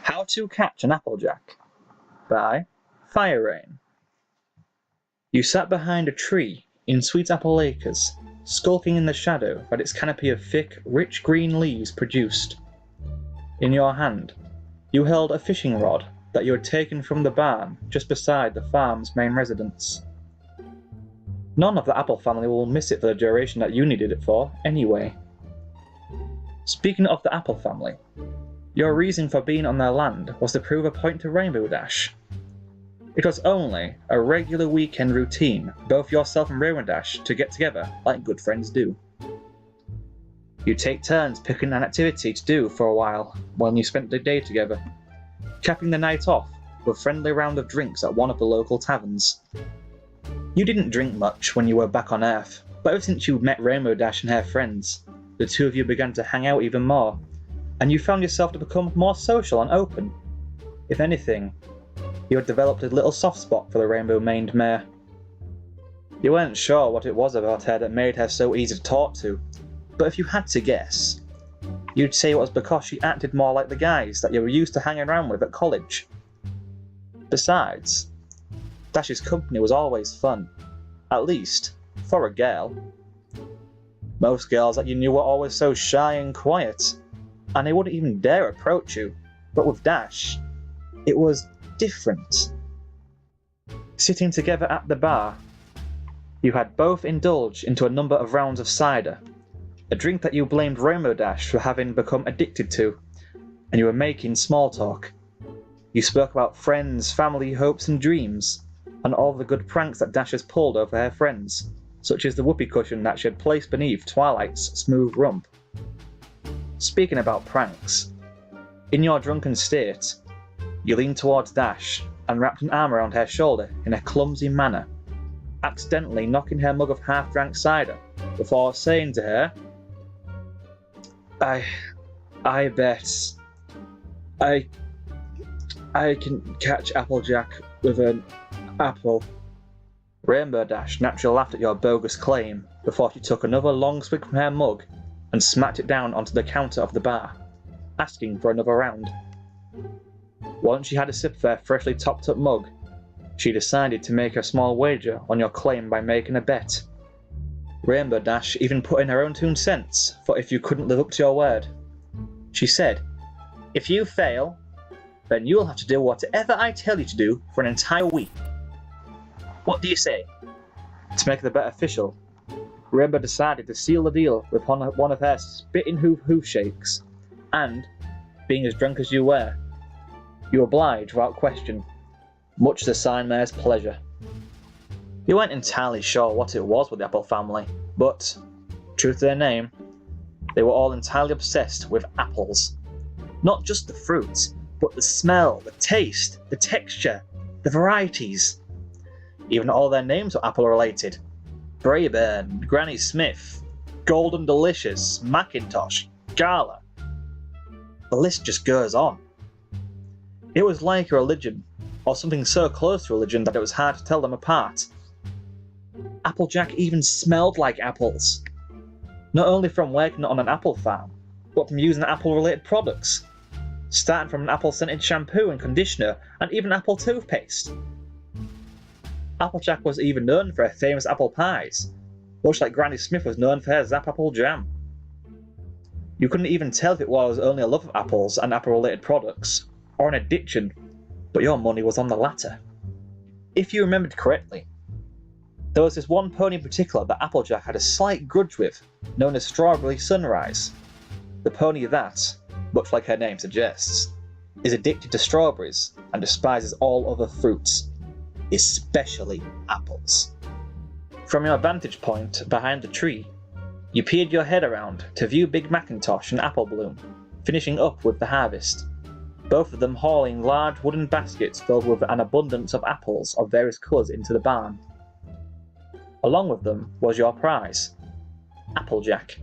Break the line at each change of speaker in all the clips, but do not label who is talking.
How to Catch an Applejack by FireRain. You sat behind a tree in Sweet Apple Acres, skulking in the shadow that its canopy of thick, rich green leaves produced. In your hand, you held a fishing rod that you had taken from the barn just beside the farm's main residence. None of the Apple family will miss it for the duration that you needed it for, anyway. Speaking of the Apple family, your reason for being on their land was to prove a point to Rainbow Dash. It was only a regular weekend routine for both yourself and Rainbow Dash to get together like good friends do. You take turns picking an activity to do for a while when you spent the day together, capping the night off with a friendly round of drinks at one of the local taverns. You didn't drink much when you were back on Earth, but ever since you met Rainbow Dash and her friends, the two of you began to hang out even more, and you found yourself to become more social and open. If anything, you had developed a little soft spot for the rainbow-maned mare. You weren't sure what it was about her that made her so easy to talk to, but if you had to guess, you'd say it was because she acted more like the guys that you were used to hanging around with at college. Besides, Dash's company was always fun, at least for a girl. Most girls that you knew were always so shy and quiet, and they wouldn't even dare approach you, but with Dash, it was different. Sitting together at the bar, you had both indulged into a number of rounds of cider, a drink that you blamed Rainbow Dash for having become addicted to, and you were making small talk. You spoke about friends, family, hopes and dreams, and all the good pranks that Dash has pulled over her friends, such as the whoopee cushion that she had placed beneath Twilight's smooth rump. Speaking about pranks, in your drunken state, you leaned towards Dash and wrapped an arm around her shoulder in a clumsy manner, accidentally knocking her mug of half-drank cider before saying to her, I bet I can catch Applejack with an apple. Rainbow Dash naturally laughed at your bogus claim before she took another long swig from her mug and smacked it down onto the counter of the bar, asking for another round. Once she had a sip of her freshly topped up mug, she decided to make a small wager on your claim by making a bet. Rainbow Dash even put in her own 2 cents for if you couldn't live up to your word. She said, "If you fail, then you'll have to do whatever I tell you to do for an entire week. What do you say?" To make the bet official, Rainbow decided to seal the deal with one of her spitting hoof shakes, and, being as drunk as you were, you obliged without question, much to the sign mare's pleasure. You weren't entirely sure what it was with the Apple family, but, true to their name, they were all entirely obsessed with apples. Not just the fruit, but the smell, the taste, the texture, the varieties. Even all their names were apple-related. Brayburn, Granny Smith, Golden Delicious, Macintosh, Gala. The list just goes on. It was like a religion, or something so close to religion that it was hard to tell them apart. Applejack even smelled like apples. Not only from working on an apple farm, but from using apple-related products, starting from an apple-scented shampoo and conditioner, and even apple toothpaste. Applejack was even known for her famous apple pies, much like Granny Smith was known for her Zap Apple jam. You couldn't even tell if it was only a love of apples and apple-related products, or an addiction, but your money was on the latter. If you remembered correctly, there was this one pony in particular that Applejack had a slight grudge with, known as Strawberry Sunrise. The pony that, much like her name suggests, is addicted to strawberries and despises all other fruits, especially apples. From your vantage point behind the tree, you peered your head around to view Big Macintosh and Apple Bloom, finishing up with the harvest, both of them hauling large wooden baskets filled with an abundance of apples of various colours into the barn. Along with them was your prize, Applejack.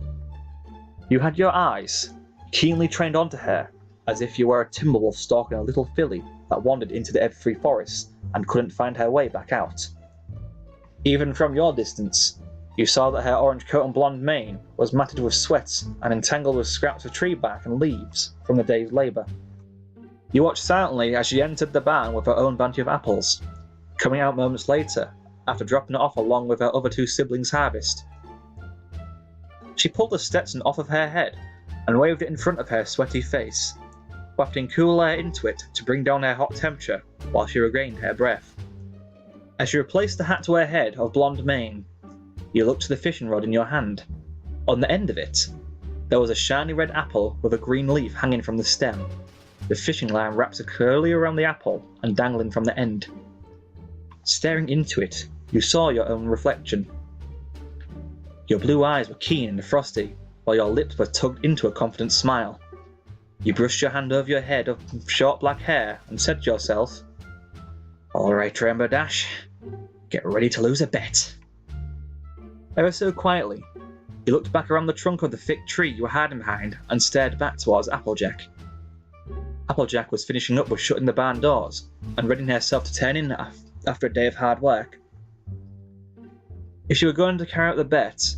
You had your eyes keenly trained onto her, as if you were a timber wolf stalking a little filly that wandered into the everfree forest and couldn't find her way back out. Even from your distance, you saw that her orange coat and blonde mane was matted with sweat and entangled with scraps of tree bark and leaves from the day's labour. You watched silently as she entered the barn with her own bounty of apples, coming out moments later, after dropping it off along with her other two siblings' harvest. She pulled the Stetson off of her head and waved it in front of her sweaty face, wafting cool air into it to bring down her hot temperature while she regained her breath. As she replaced the hat to her head of blonde mane, you looked to the fishing rod in your hand. On the end of it, there was a shiny red apple with a green leaf hanging from the stem, the fishing line wrapped securely around the apple and dangling from the end. Staring into it, you saw your own reflection. Your blue eyes were keen and frosty, while your lips were tugged into a confident smile. You brushed your hand over your head of short black hair and said to yourself, "Alright, Rainbow Dash, get ready to lose a bet." Ever so quietly, you looked back around the trunk of the thick tree you were hiding behind and stared back towards Applejack. Applejack was finishing up with shutting the barn doors and readying herself to turn in after a day of hard work. If she were going to carry out the bet,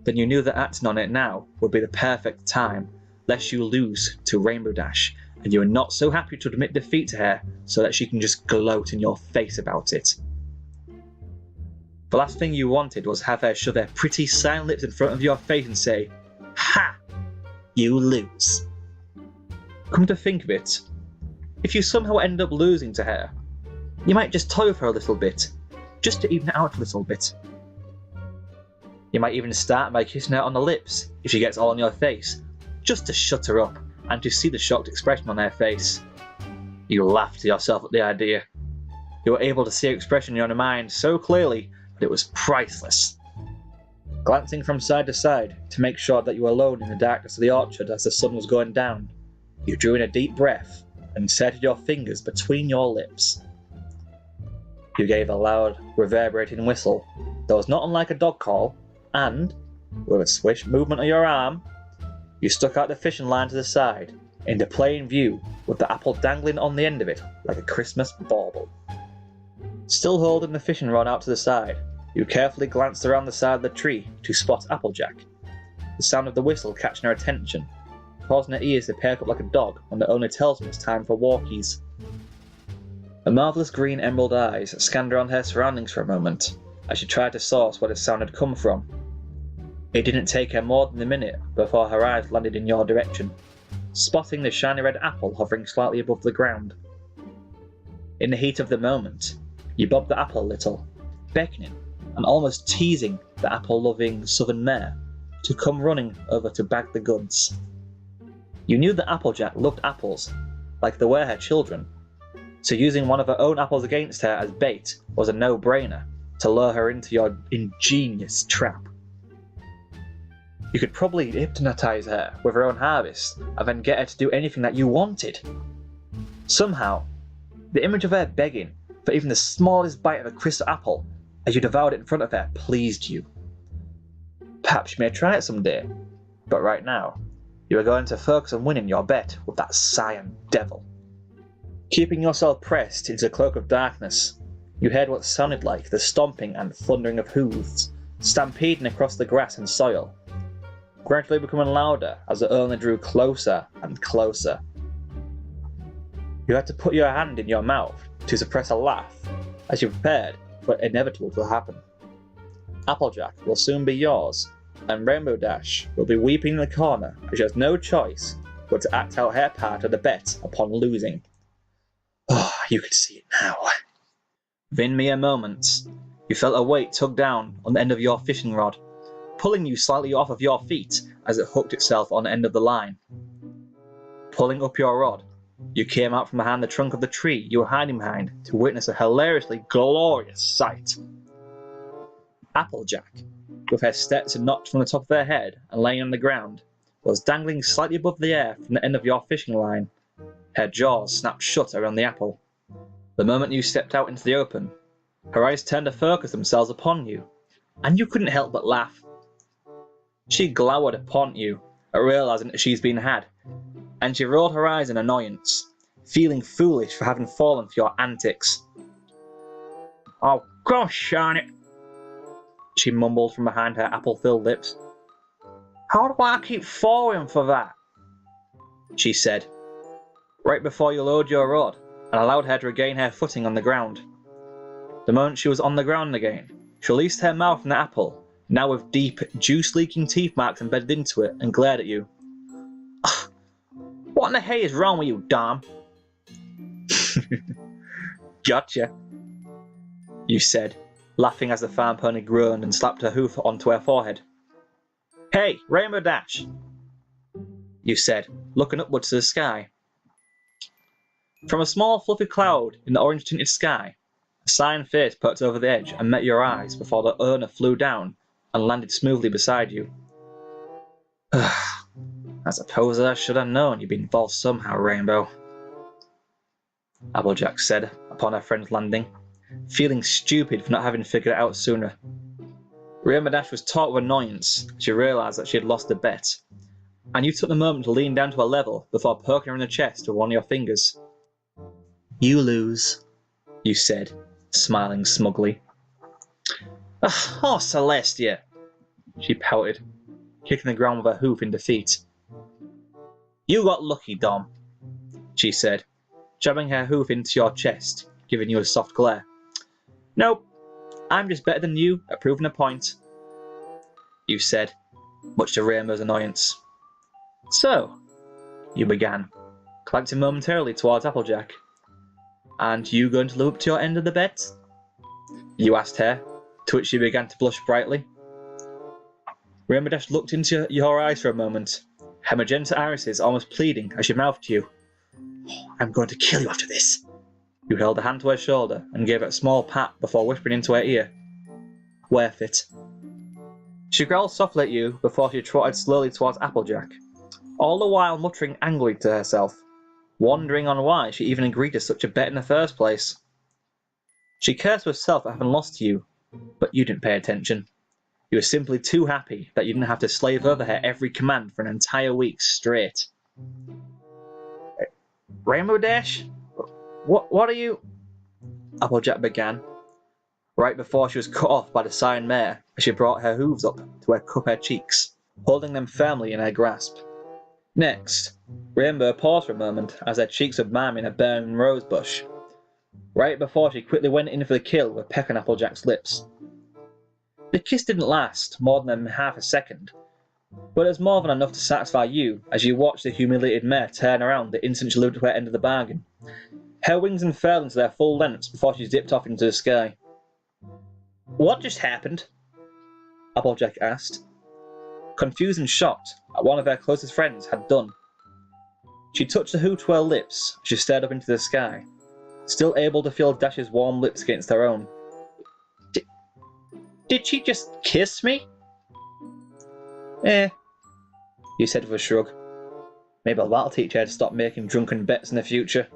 then you knew that acting on it now would be the perfect time, lest you lose to Rainbow Dash, and you were not so happy to admit defeat to her so that she can just gloat in your face about it. The last thing you wanted was have her shove her pretty silent lips in front of your face and say, "Ha! You lose." Come to think of it, if you somehow end up losing to her, you might just toy with her a little bit, just to even it out a little bit. You might even start by kissing her on the lips if she gets all on your face, just to shut her up and to see the shocked expression on her face. You laughed to yourself at the idea. You were able to see her expression in your mind so clearly that it was priceless. Glancing from side to side to make sure that you were alone in the darkness of the orchard as the sun was going down, you drew in a deep breath and inserted your fingers between your lips. You gave a loud, reverberating whistle that was not unlike a dog call, and, with a swish movement of your arm, you stuck out the fishing line to the side, into plain view with the apple dangling on the end of it like a Christmas bauble. Still holding the fishing rod out to the side, you carefully glanced around the side of the tree to spot Applejack, the sound of the whistle catching her attention, causing her ears to perk up like a dog when it only tells them it's time for walkies. The marvellous green emerald eyes scanned around her surroundings for a moment, as she tried to source where the sound had come from. It didn't take her more than a minute before her eyes landed in your direction, spotting the shiny red apple hovering slightly above the ground. In the heat of the moment, you bobbed the apple a little, beckoning and almost teasing the apple-loving southern mare to come running over to bag the goods. You knew that Applejack loved apples, like they were her children, so using one of her own apples against her as bait was a no-brainer to lure her into your ingenious trap. You could probably hypnotize her with her own harvest and then get her to do anything that you wanted. Somehow, the image of her begging for even the smallest bite of a crisp apple as you devoured it in front of her pleased you. Perhaps you may try it someday, but right now, you are going to focus on winning your bet with that Scion devil. Keeping yourself pressed into a cloak of darkness, you heard what sounded like the stomping and thundering of hooves, stampeding across the grass and soil, gradually becoming louder as it only drew closer and closer. You had to put your hand in your mouth to suppress a laugh as you prepared for what inevitable to happen. Applejack will soon be yours, and Rainbow Dash will be weeping in the corner as she has no choice but to act out her part of the bet upon losing. Oh, you could see it now. Within mere moments, you felt a weight tug down on the end of your fishing rod, pulling you slightly off of your feet as it hooked itself on the end of the line. Pulling up your rod, you came out from behind the trunk of the tree you were hiding behind to witness a hilariously glorious sight. Applejack, with her Stetson knocked from the top of her head and laying on the ground, was dangling slightly above the air from the end of your fishing line. Her jaws snapped shut around the apple. The moment you stepped out into the open, her eyes turned to focus themselves upon you, and you couldn't help but laugh. She glowered upon you at realizing that she's been had, and she rolled her eyes in annoyance, feeling foolish for having fallen for your antics. "Oh, gosh darn it," she mumbled from behind her apple-filled lips. "How do I keep falling for that?" she said. right before you lowered your rod and allowed her to regain her footing on the ground. The moment she was on the ground again, she released her mouth from the apple, now with deep, juice-leaking teeth marks embedded into it, and glared at you. What in the hay is wrong with you, Dom? Gotcha, you said, laughing as the farm pony groaned and slapped her hoof onto her forehead. Hey, Rainbow Dash, you said, looking upwards to the sky. From a small fluffy cloud in the orange-tinted sky, a sighing face poked over the edge and met your eyes before the owner flew down and landed smoothly beside you. I suppose I should have known you'd be involved somehow, Rainbow, Applejack said upon her friend's landing, feeling stupid for not having figured it out sooner. Rainbow Dash was taut with annoyance as she realised that she had lost the bet, and you took the moment to lean down to her level before poking her in the chest with one of your fingers. You lose, you said, smiling smugly. Oh, Celestia, she pouted, kicking the ground with her hoof in defeat. You got lucky, Dom, she said, jabbing her hoof into your chest, giving you a soft glare. Nope, I'm just better than you at proving a point, you said, much to Rainbow's annoyance. So, you began, glancing momentarily towards Applejack. And you going to live up to your end of the bet? You asked her, to which she began to blush brightly. Rainbow Dash looked into your eyes for a moment, her magenta irises almost pleading as she mouthed to you. I'm going to kill you after this. You held a hand to her shoulder and gave it a small pat before whispering into her ear. Worth it. She growled softly at you before she trotted slowly towards Applejack, all the while muttering angrily to herself, wondering on why she even agreed to such a bet in the first place. She cursed herself for having lost to you, but you didn't pay attention. You were simply too happy that you didn't have to slave over her every command for an entire week straight. Rainbow Dash? What are you... Applejack began, right before she was cut off by the sighing mare as she brought her hooves up to cup her cheeks, holding them firmly in her grasp. Next, Rainbow paused for a moment as her cheeks were miming a burning rose bush, right before she quickly went in for the kill with a peck on Applejack's lips. The kiss didn't last more than half a second, but it was more than enough to satisfy you as you watched the humiliated mare turn around the instant she lived to her end of the bargain, her wings unfurled into their full lengths before she dipped off into the sky. What just happened? Applejack asked, confused and shocked at what one of her closest friends had done. She touched the hoop to her lips as she stared up into the sky, still able to feel Dash's warm lips against her own. Did she just kiss me? You said with a shrug. Maybe that'll teach her to stop making drunken bets in the future.